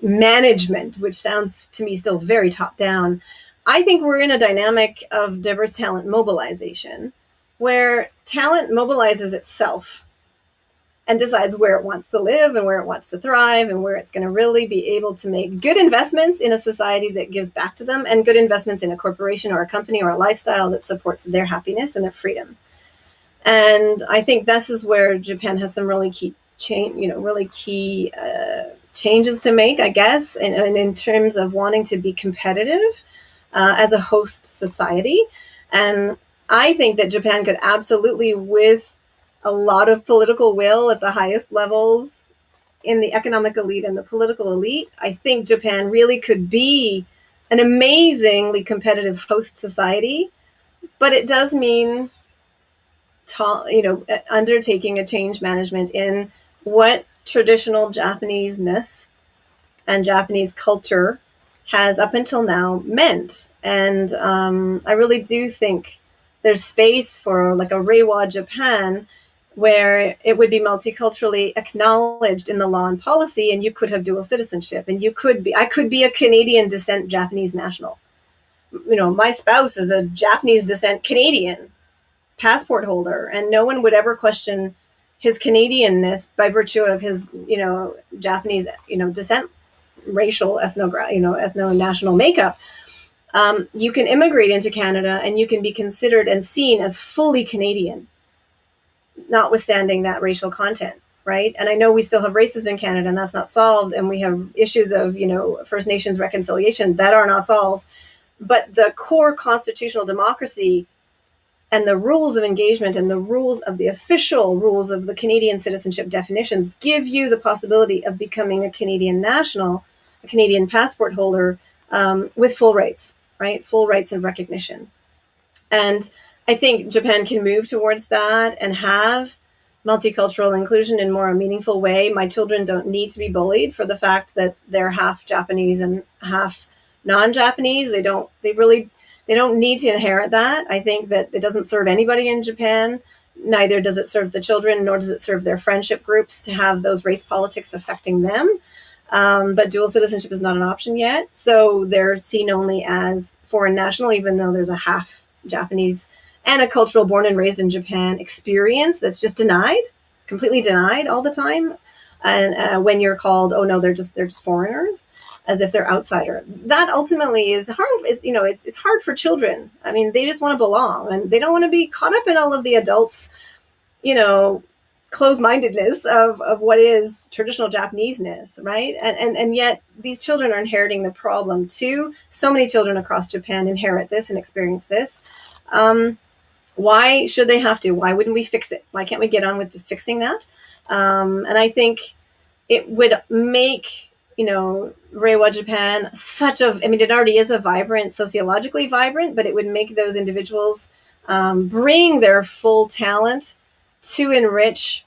management, which sounds to me still very top down. I think we're in a dynamic of diverse talent mobilization where talent mobilizes itself and decides where it wants to live and where it wants to thrive and where it's going to really be able to make good investments in a society that gives back to them, and good investments in a corporation or a company or a lifestyle that supports their happiness and their freedom. And I think this is where Japan has some really key changes to make, I guess, and in terms of wanting to be competitive as a host society. And I think that Japan could absolutely, with a lot of political will at the highest levels in the economic elite and the political elite, I think Japan really could be an amazingly competitive host society. But it does mean undertaking a change management in what traditional Japanese-ness and Japanese culture has up until now meant. And I really do think there's space for like a Reiwa Japan where it would be multiculturally acknowledged in the law and policy, and you could have dual citizenship, and I could be a Canadian descent Japanese national. My spouse is a Japanese descent Canadian passport holder, and no one would ever question his Canadianness by virtue of his, Japanese, descent, racial, ethno-national makeup. You can immigrate into Canada and you can be considered and seen as fully Canadian, notwithstanding that racial content, right? And I know we still have racism in Canada and that's not solved, and we have issues of, First Nations reconciliation that are not solved. but the core constitutional democracy and the rules of engagement and the rules of the official rules of the Canadian citizenship definitions give you the possibility of becoming a Canadian national, a Canadian passport holder, with full rights, right? Full rights and recognition. And I think Japan can move towards that and have multicultural inclusion in more a meaningful way. My children don't need to be bullied for the fact that they're half Japanese and half non-Japanese. They don't need to inherit that. I think that it doesn't serve anybody in Japan. Neither does it serve the children, nor does it serve their friendship groups to have those race politics affecting them. But dual citizenship is not an option yet. So they're seen only as foreign national, even though there's a half Japanese and a cultural born and raised in Japan experience that's just denied, completely denied all the time. And when you're called, oh no, they're just foreigners, as if they're outsider. That ultimately is hard. It's hard for children. I mean, they just want to belong, and they don't want to be caught up in all of the adults, you know, closed-mindedness of what is traditional Japaneseness, right? And yet these children are inheriting the problem too. So many children across Japan inherit this and experience this. Why should they have to? Why wouldn't we fix it? Why can't we get on with just fixing that? And I think it would make, Reiwa Japan it already is a vibrant, sociologically vibrant, but it would make those individuals bring their full talent to enrich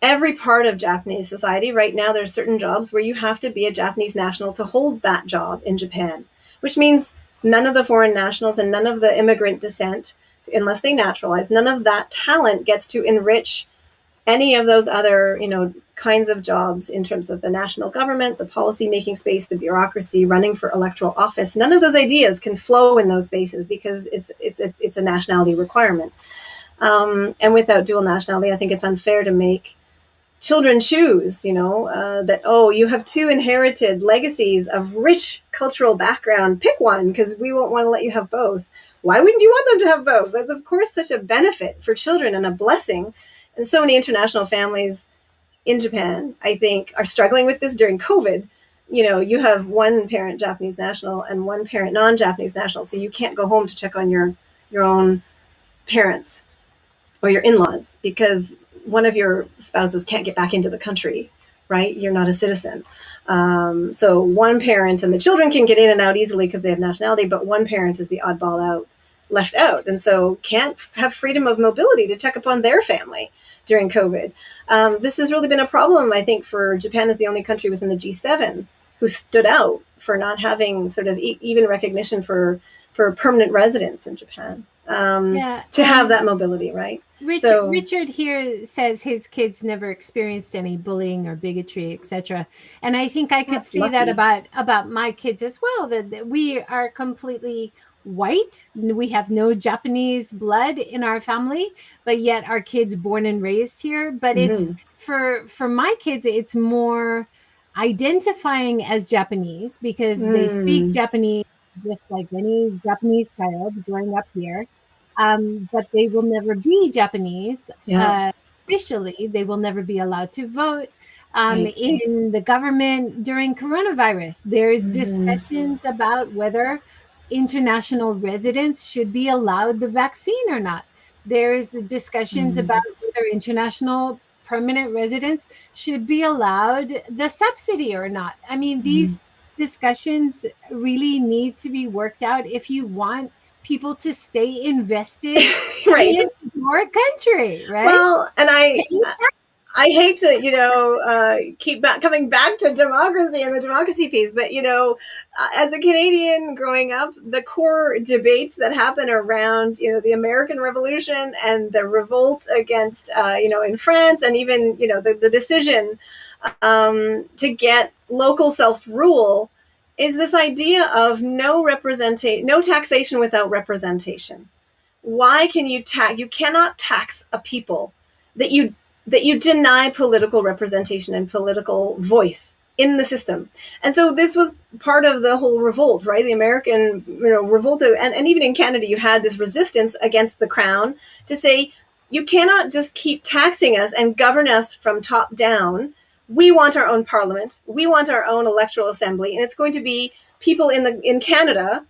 every part of Japanese society. Right now, there's certain jobs where you have to be a Japanese national to hold that job in Japan, which means none of the foreign nationals and none of the immigrant descent, unless they naturalize, none of that talent gets to enrich any of those other, kinds of jobs in terms of the national government, the policy making space, the bureaucracy, running for electoral office. None of those ideas can flow in those spaces because it's a nationality requirement. And without dual nationality, I think it's unfair to make children choose, that, you have two inherited legacies of rich cultural background. Pick one, because we won't want to let you have both. Why wouldn't you want them to have both? That's, of course, such a benefit for children and a blessing. And so many international families in Japan, I think, are struggling with this during COVID. You have one parent Japanese national and one parent non-Japanese national, so you can't go home to check on your own parents or your in-laws because one of your spouses can't get back into the country, right? You're not a citizen. So one parent and the children can get in and out easily because they have nationality, but one parent is the oddball out, left out, and so can't have freedom of mobility to check upon their family during COVID. This has really been a problem, I think, for Japan as the only country within the G7 who stood out for not having sort of even recognition for permanent residents in Japan. To have that mobility, right? Richard here says his kids never experienced any bullying or bigotry, etc. And I think I could say that about my kids as well, that we are completely white. We have no Japanese blood in our family, but yet our kids born and raised here. But it's for my kids, it's more identifying as Japanese because they speak Japanese just like any Japanese child growing up here. But they will never be Japanese. Officially, they will never be allowed to vote. In the government during coronavirus, there's discussions about whether international residents should be allowed the vaccine or not. There's discussions about whether international permanent residents should be allowed the subsidy or not. I mean, these discussions really need to be worked out if you want people to stay invested right. in your country, right? Well, and I hate to, keep coming back to democracy and the democracy piece, but, as a Canadian growing up, the core debates that happen around, the American Revolution and the revolt against, in France, and even, the decision to get local self-rule is this idea of no taxation without representation. Why can you cannot tax a people that you deny political representation and political voice in the system. And so this was part of the whole revolt, right? The American, revolt, and even in Canada, you had this resistance against the crown to say, you cannot just keep taxing us and govern us from top down. We want our own parliament. We want our own electoral assembly. And it's going to be people in Canada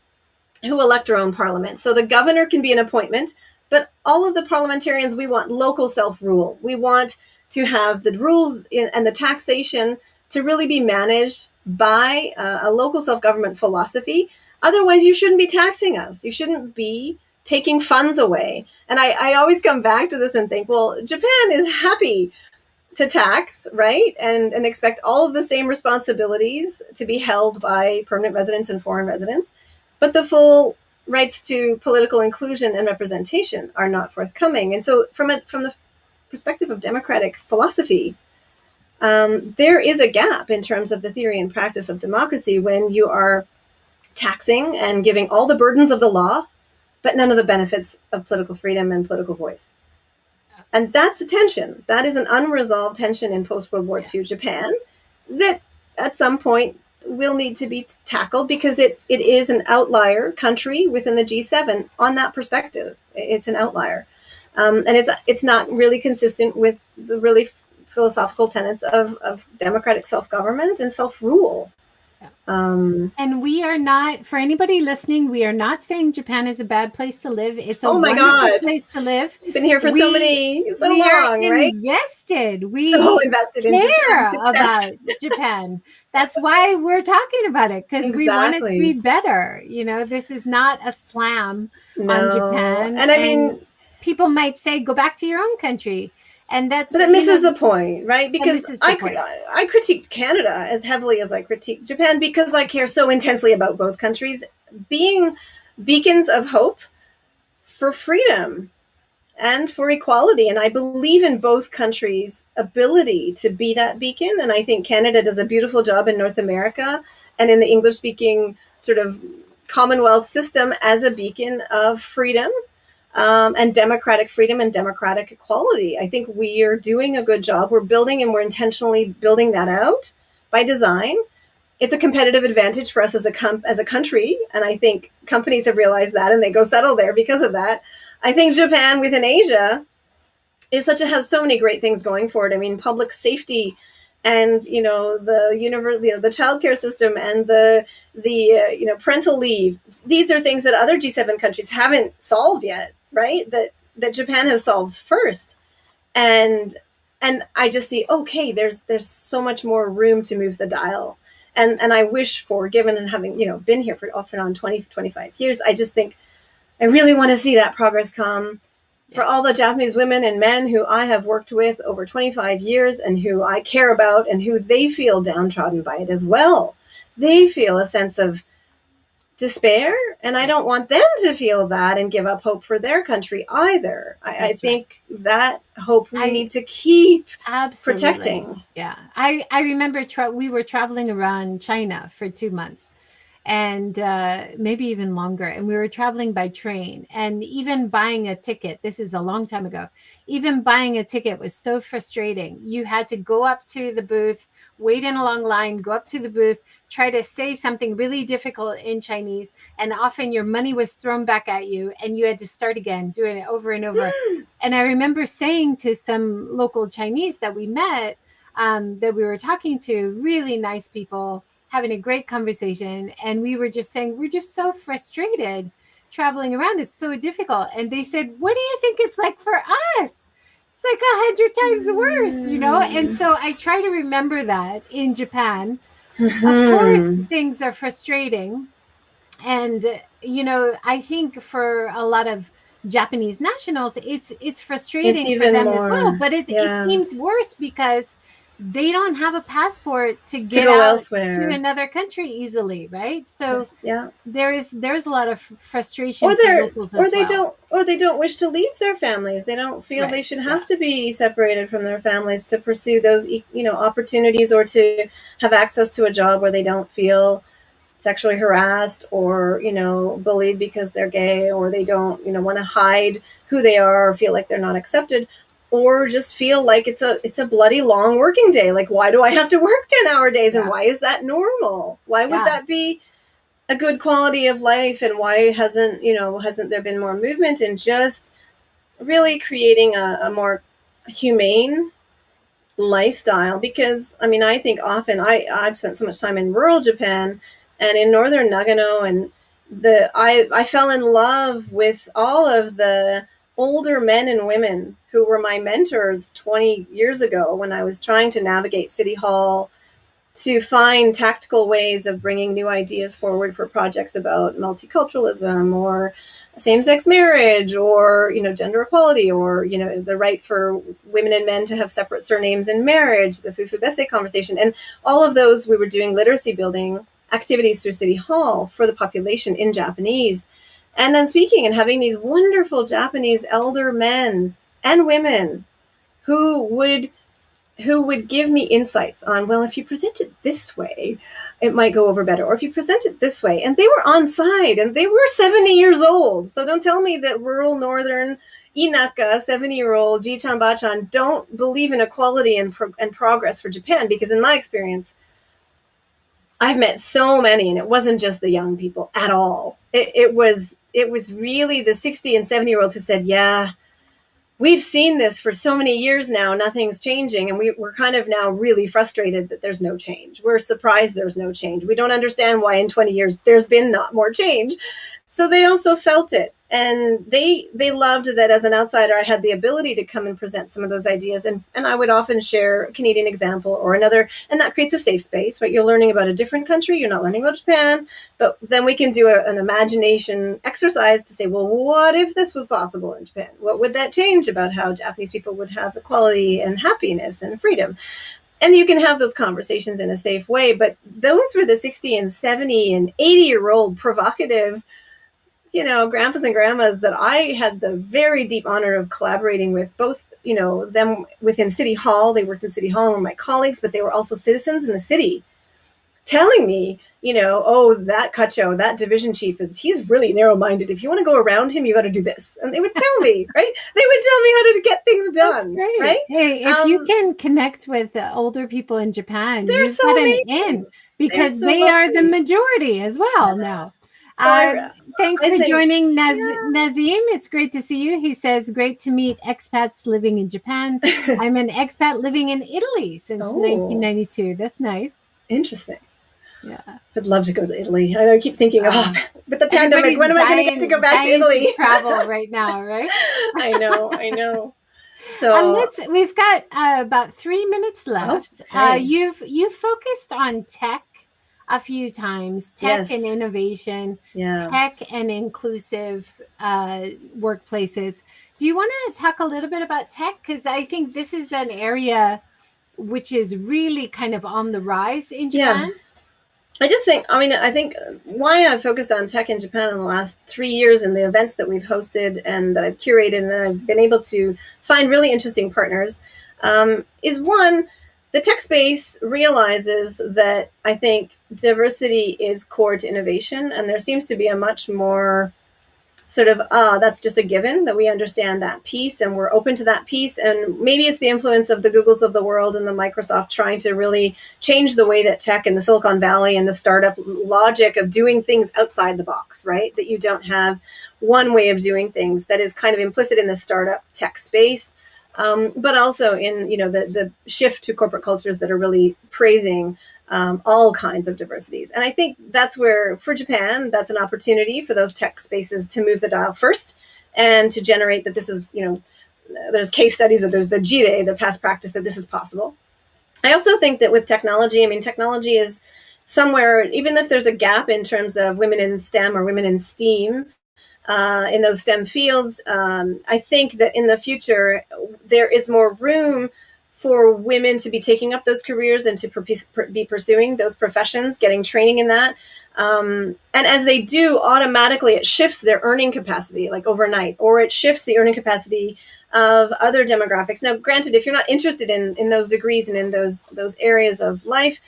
who elect our own parliament. So the governor can be an appointment, but all of the parliamentarians, we want local self-rule. We want to have the rules and the taxation to really be managed by a local self-government philosophy. Otherwise, you shouldn't be taxing us. You shouldn't be taking funds away. And I always come back to this and think, well, Japan is happy to tax, right? And expect all of the same responsibilities to be held by permanent residents and foreign residents. But the full rights to political inclusion and representation are not forthcoming. And so from the perspective of democratic philosophy, there is a gap in terms of the theory and practice of democracy when you are taxing and giving all the burdens of the law, but none of the benefits of political freedom and political voice. And that's a tension. That is an unresolved tension in post-World War II Japan that at some point will need to be tackled because it is an outlier country within the G7 on that perspective. It's an outlier. And it's not really consistent with the really philosophical tenets of democratic self-government and self-rule. And we are not, for anybody listening, we are not saying Japan is a bad place to live. It's a Oh my wonderful God. place to live. You've been here for so we long, are right? invested. We So invested in care Japan. about Japan. That's why we're talking about it, because we want it to be Exactly. better. You know, this is not a slam on No. Japan. And I mean, people might say, go back to your own country. And that's, but it misses the point, right? Because I critique Canada as heavily as I critique Japan because I care so intensely about both countries being beacons of hope for freedom and for equality. And I believe in both countries' ability to be that beacon. And I think Canada does a beautiful job in North America and in the English-speaking sort of Commonwealth system as a beacon of freedom. And democratic freedom and democratic equality. I think we are doing a good job. We're building and we're intentionally building that out by design. It's a competitive advantage for us as a country, and I think companies have realized that and they go settle there because of that. I think Japan within Asia has so many great things going for it. I mean, public safety and the childcare system and the parental leave. These are things that other G7 countries haven't solved yet, right? That Japan has solved first, and I just see, okay, there's so much more room to move the dial, and I wish for, given and having been here for off and on 25 years, I just think I really want to see that progress come. For all the Japanese women and men who I have worked with over 25 years and who I care about and who they feel downtrodden by it as well. They feel a sense of despair, and I don't want them to feel that and give up hope for their country either. I think that hope we need to keep protecting. Yeah. I remember we were traveling around China for 2 months. And maybe even longer. And we were traveling by train, and even buying a ticket. This is a long time ago. Even buying a ticket was so frustrating. You had to go up to the booth, wait in a long line, go up to the booth, try to say something really difficult in Chinese, and often your money was thrown back at you, and you had to start again, doing it over and over. And I remember saying to some local Chinese that we met, that we were talking to, really nice people, having a great conversation, and we were just saying, we're just so frustrated traveling around. It's so difficult. And they said, what do you think it's like for us? It's like 100 times worse, And so I try to remember that in Japan. Of course, things are frustrating. And, I think for a lot of Japanese nationals, it's frustrating for them as well. But it seems worse because they don't have a passport to get go out elsewhere to another country easily, right? So yes, there's a lot of frustration or for locals as they don't wish to leave their families. They don't feel they should have to be separated from their families to pursue those opportunities, or to have access to a job where they don't feel sexually harassed or bullied because they're gay, or they don't want to hide who they are or feel like they're not accepted, or just feel like it's a bloody long working day. Like, why do I have to work 10-hour days? And why is that normal? Why would that be a good quality of life? And why hasn't there been more movement in just really creating a more humane lifestyle? Because I think often I've spent so much time in rural Japan and in northern Nagano, and I fell in love with all of the older men and women who were my mentors 20 years ago when I was trying to navigate City Hall to find tactical ways of bringing new ideas forward for projects about multiculturalism or same-sex marriage or gender equality or the right for women and men to have separate surnames in marriage, the fufu bese conversation, and all of those. We were doing literacy building activities through City Hall for the population in Japanese, and then speaking and having these wonderful Japanese elder men and women who would give me insights on, well, if you present it this way, it might go over better. Or if you present it this way. And they were on side and they were 70 years old. So don't tell me that rural northern Inaka 70-year-old Ji-chan Ba-chan don't believe in equality and progress for Japan. Because in my experience, I've met so many, and it wasn't just the young people at all. It was really the 60 and 70-year-olds who said, yeah, we've seen this for so many years now, nothing's changing. And we're kind of now really frustrated that there's no change. We're surprised there's no change. We don't understand why in 20 years there's been not more change. So they also felt it. And they loved that as an outsider, I had the ability to come and present some of those ideas. And I would often share a Canadian example or another. And that creates a safe space, right? You're learning about a different country. You're not learning about Japan. But then we can do an imagination exercise to say, well, what if this was possible in Japan? What would that change about how Japanese people would have equality and happiness and freedom? And you can have those conversations in a safe way. But those were the 60 and 70 and 80-year-old provocative grandpas and grandmas that I had the very deep honor of collaborating with, both, them within City Hall. They worked in City Hall and were my colleagues, but they were also citizens in the city telling me, oh, that Kacho, that division chief he's really narrow-minded. If you want to go around him, you got to do this. And they would tell me, right? They would tell me how to get things done. That's great. Right? Hey, if you can connect with older people in Japan, they're you've so got an amazing. in because so they are the lovely. majority as well now. So thanks for joining, Nazim. It's great to see you. He says, great to meet expats living in Japan. I'm an expat living in Italy since 1992. That's nice. Interesting. Yeah. I'd love to go to Italy. I keep thinking, with the pandemic, when am I going to get to go back to Italy? To travel right now, right? I know. So we've got about 3 minutes left. Okay. You've focused on tech a few times, tech and innovation, tech and inclusive workplaces. Do you want to talk a little bit about tech? Because I think this is an area which is really kind of on the rise in Japan. Yeah. I think why I've focused on tech in Japan in the last 3 years and the events that we've hosted and that I've curated and that I've been able to find really interesting partners is one, the tech space realizes that I think diversity is core to innovation, and there seems to be a much more sort of, that's just a given, that we understand that piece and we're open to that piece. And maybe it's the influence of the Googles of the world and the Microsoft trying to really change the way that tech and the Silicon Valley and the startup logic of doing things outside the box, right? That you don't have one way of doing things that is kind of implicit in the startup tech space. But also in the shift to corporate cultures that are really praising all kinds of diversities. And I think that's where, for Japan, that's an opportunity for those tech spaces to move the dial first and to generate that this is, there's case studies or there's the JIRE, the past practice, that this is possible. I also think that with technology, technology is somewhere, even if there's a gap in terms of women in STEM or women in STEAM, in those STEM fields, I think that in the future, there is more room for women to be taking up those careers and to be pursuing those professions, getting training in that. And as they do, automatically it shifts their earning capacity, like overnight, or it shifts the earning capacity of other demographics. Now, granted, if you're not interested in those degrees and in those areas of life,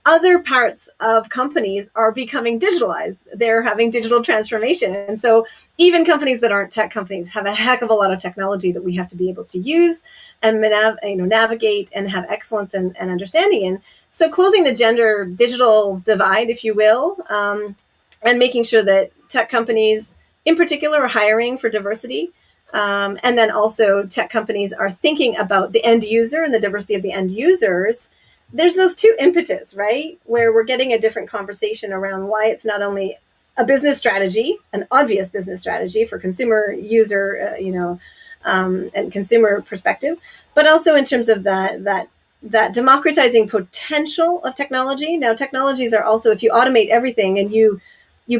other parts of companies are becoming digitalized. They're having digital transformation. And so even companies that aren't tech companies have a heck of a lot of technology that we have to be able to use and navigate and have excellence and understanding in. So closing the gender digital divide, if you will, and making sure that tech companies in particular are hiring for diversity. And then also tech companies are thinking about the end user and the diversity of the end users. There's those two impetus, right? Where we're getting a different conversation around why it's not only a business strategy, an obvious business strategy for consumer user, and consumer perspective, but also in terms of that democratizing potential of technology. Now, technologies are also, if you automate everything and you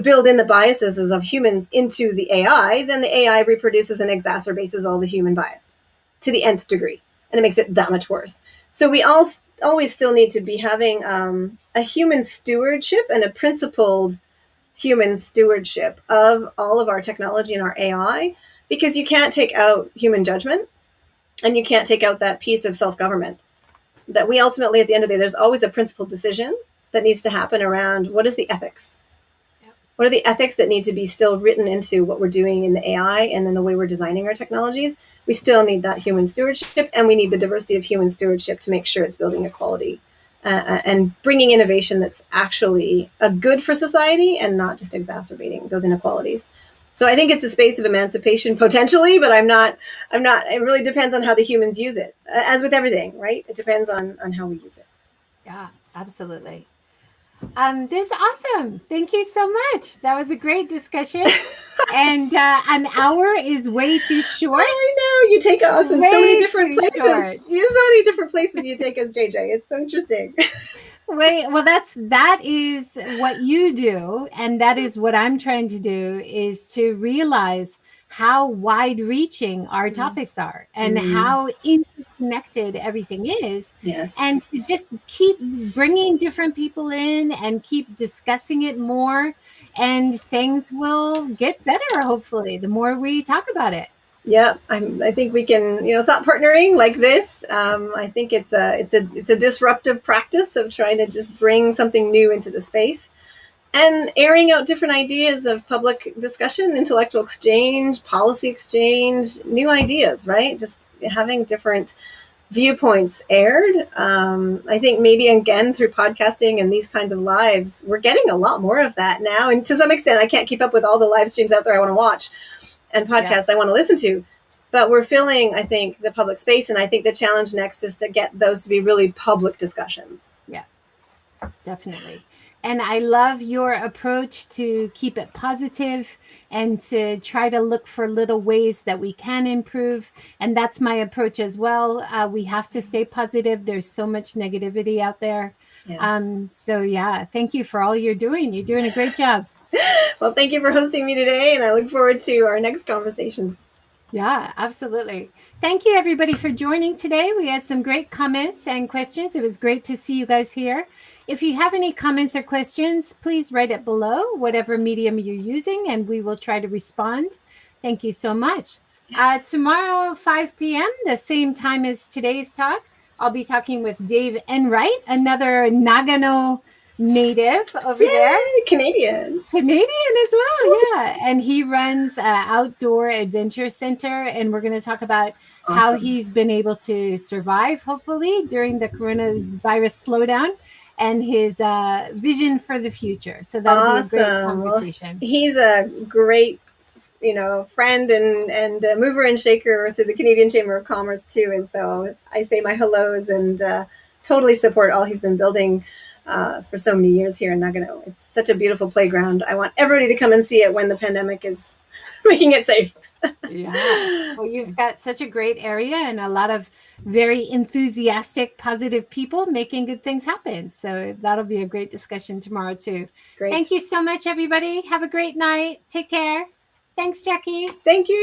build in the biases of humans into the AI, then the AI reproduces and exacerbates all the human bias to the nth degree, and it makes it that much worse. So we all always still need to be having a human stewardship and a principled human stewardship of all of our technology and our AI, because you can't take out human judgment and you can't take out that piece of self-government that we ultimately, at the end of the day, there's always a principled decision that needs to happen around what is the ethics. What are the ethics that need to be still written into what we're doing in the AI and then the way we're designing our technologies? We still need that human stewardship, and we need the diversity of human stewardship to make sure it's building equality and bringing innovation that's actually a good for society and not just exacerbating those inequalities. So I think it's a space of emancipation potentially, but I'm not, it really depends on how the humans use it. As with everything, right? It depends on how we use it. Yeah, absolutely. This is awesome. Thank you so much. That was a great discussion. And an hour is way too short. I know, you take us in so many different places. Short. So many different places you take us, JJ. It's so interesting. Wait, well, that is what you do, and that is what I'm trying to do, is to realize how wide reaching our topics are and how interconnected everything is. Yes. And to just keep bringing different people in and keep discussing it more, and things will get better, hopefully, the more we talk about it. Yeah, I think we can, thought partnering like this. I think it's a disruptive practice of trying to just bring something new into the space and airing out different ideas of public discussion, intellectual exchange, policy exchange, new ideas, right? Just having different viewpoints aired. I think maybe again through podcasting and these kinds of lives, we're getting a lot more of that now. And to some extent, I can't keep up with all the live streams out there I want to watch and podcasts I want to listen to. But we're filling, I think, the public space. And I think the challenge next is to get those to be really public discussions. Yeah, definitely. And I love your approach to keep it positive and to try to look for little ways that we can improve. And that's my approach as well. We have to stay positive. There's so much negativity out there. Yeah. So, yeah, thank you for all you're doing. You're doing a great job. Well, thank you for hosting me today. And I look forward to our next conversations. Yeah, absolutely. Thank you, everybody, for joining today. We had some great comments and questions. It was great to see you guys here. If you have any comments or questions, please write it below, whatever medium you're using, and we will try to respond. Thank you so much. Yes. Tomorrow, 5 p.m., the same time as today's talk, I'll be talking with Dave Enright, another Nagano native over there. Canadian as well, yeah. And he runs Outdoor Adventure Center, and we're going to talk about how he's been able to survive, hopefully, during the coronavirus slowdown, and his vision for the future. So that'll be a great conversation. Well, he's a great friend and mover and shaker through the Canadian Chamber of Commerce too. And so I say my hellos and totally support all he's been building for so many years here in Nagano. It's such a beautiful playground. I want everybody to come and see it when the pandemic is making it safe. Yeah. Well, you've got such a great area and a lot of very enthusiastic, positive people making good things happen. So that'll be a great discussion tomorrow too. Great. Thank you so much, everybody. Have a great night. Take care. Thanks, Jackie. Thank you.